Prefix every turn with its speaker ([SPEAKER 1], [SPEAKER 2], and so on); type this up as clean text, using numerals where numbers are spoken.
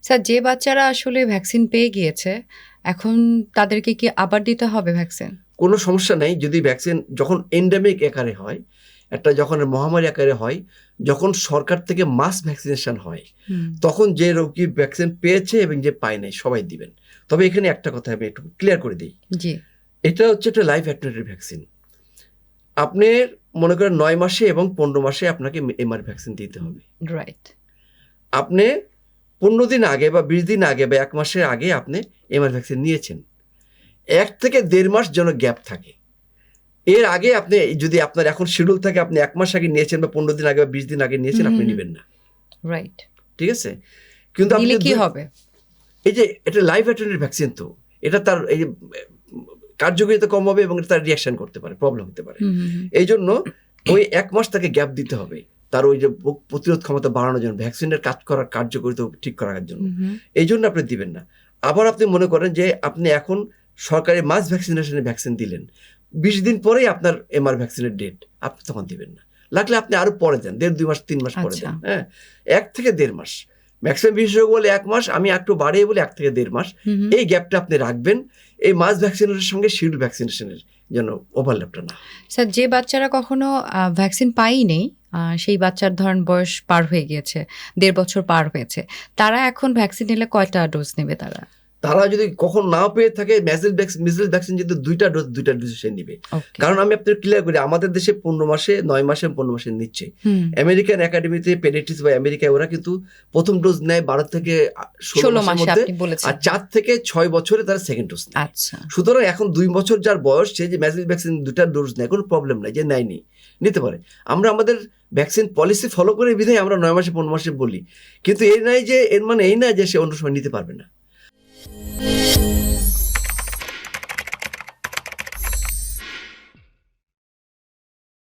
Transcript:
[SPEAKER 1] Sir, যে বাচ্চারা আসলে ভ্যাকসিন পেয়ে গিয়েছে, এখন তাদেরকে কি আবার দিতে হবে ভ্যাকসিন?
[SPEAKER 2] কোনো সমস্যা নেই যদি ভ্যাকসিন যখন এন্ডেমিক আকারে হয়, একটা যখন মহামারী আকারে হয়, যখন সরকার থেকে মাস ভ্যাকসিনেশন হয়, তখন যে রোগী ভ্যাকসিন পেয়েছে এবং যে পায় নাই সবাই দিবেন। তবে এখানে একটা কথা আমি একটু ক্লিয়ার করে দিই,
[SPEAKER 1] জি।
[SPEAKER 2] এটা হচ্ছে একটা লাইফ অ্যাটেনুয়েটর ভ্যাকসিন। আপনি মনে করেন 9 মাসে এবং 15 মাসে আপনাকে এমআর ভ্যাকসিন দিতে হবে।
[SPEAKER 1] রাইট।
[SPEAKER 2] আপনি 15 দিন আগে বা 20 দিন আগে বা 1 মাসের আগে আপনি এমআর ভ্যাকসিন নিয়েছেন, 1 থেকে 1.5 মাস যেন গ্যাপ থাকে। এর আগে আপনি যদি আপনার এখন শিডিউল থাকে আপনি 1 মাস আগে নিয়েছেন বা 15 দিন আগে বা 20 দিন আগে নিয়েছেন, আপনি নেবেন না।
[SPEAKER 1] রাইট।
[SPEAKER 2] ঠিক আছে? কিন্তু আপনি
[SPEAKER 1] নিলে কি হবে?
[SPEAKER 2] এই যে এটা লাইভ অ্যাটেনুয়েটর ভ্যাকসিন, তো এটা তার এই যে কার্যকারিতা কম হবে এবং তার রিয়াকশন করতে পারে, প্রবলেম হতে পারে। এই জন্য ওই 1 মাস তাকে গ্যাপ দিতে হবে তার ওই যে প্রতিরোধ ক্ষমতা বাড়ানোর জন্য, ভ্যাকসিনের কাজ করার কার্যকারিতা ঠিক করার জন্য। এই জন্য আপনি দিবেন না। আবার আপনি মনে করেন যে আপনি এখন সরকারি মাস ভ্যাকসিনেশনের ভ্যাকসিন দিলেন, 20 দিন পরেই আপনার এমআর ভ্যাকসিনের ডেট, আপনি তখন দিবেন না। লাগলে আপনি আরো পরে দেন, 1.5-2 মাস 3 মাস পরে দেন। হ্যাঁ, 1 থেকে 1.5 মাস। ম্যাক্সিমাম বিশেষজ্ঞ বলে 1 মাস, আমি একটু বাড়িয়ে বলে 1 থেকে 1.5 মাস। এই গ্যাপটা আপনি রাখবেন এই মাস ভ্যাকসিনেশনের সঙ্গে শিডিউল ভ্যাকসিনেশনের জন্য ওভারল্যাপটা না।
[SPEAKER 1] স্যার, যে বাচ্চারা কখনো ভ্যাকসিন পায়ই নেই, সেই বাচ্চার ধরেন বয়স পার হয়ে গিয়েছে, 1.5 বছর পার হয়েছে, তারা এখন ভ্যাকসিন নিলে কয়টা ডোজ নেবে তারা?
[SPEAKER 2] তারা যদি কখন নাও পেয়ে থাকে মিজেল ভ্যাকসিন যদি 2টা ডোজ সে নিবে। কারণ আমি আপনাদের ক্লিয়ার করি, আমাদের দেশে 15 মাসে, 9 মাসে, 15 মাসে নিচ্ছে। আমেরিকান একাডেমিতে পেডিয়াট্রিক্স বা আমেরিকায় ওরা কিন্তু প্রথম ডোজ নেয় 12 থেকে 16 মাসের মধ্যে, আর 4 থেকে 6 বছরে তারা সেকেন্ড ডোজ নেয়।
[SPEAKER 1] আচ্ছা।
[SPEAKER 2] সুতরাং এখন 2 বছর যার বয়স, সে যে মেজেল ভ্যাকসিন 2টা ডোজ নেয়, কোনো প্রবলেম নাই, যে নেয়নি নিতে পারে। আমরা আমাদের ভ্যাকসিন পলিসি ফলো করে বিধায় আমরা 9 মাসে 15 মাসে বলি, কিন্তু এর নাই যে এর মানে এই না যে সে অন্য সময় নিতে পারবে না।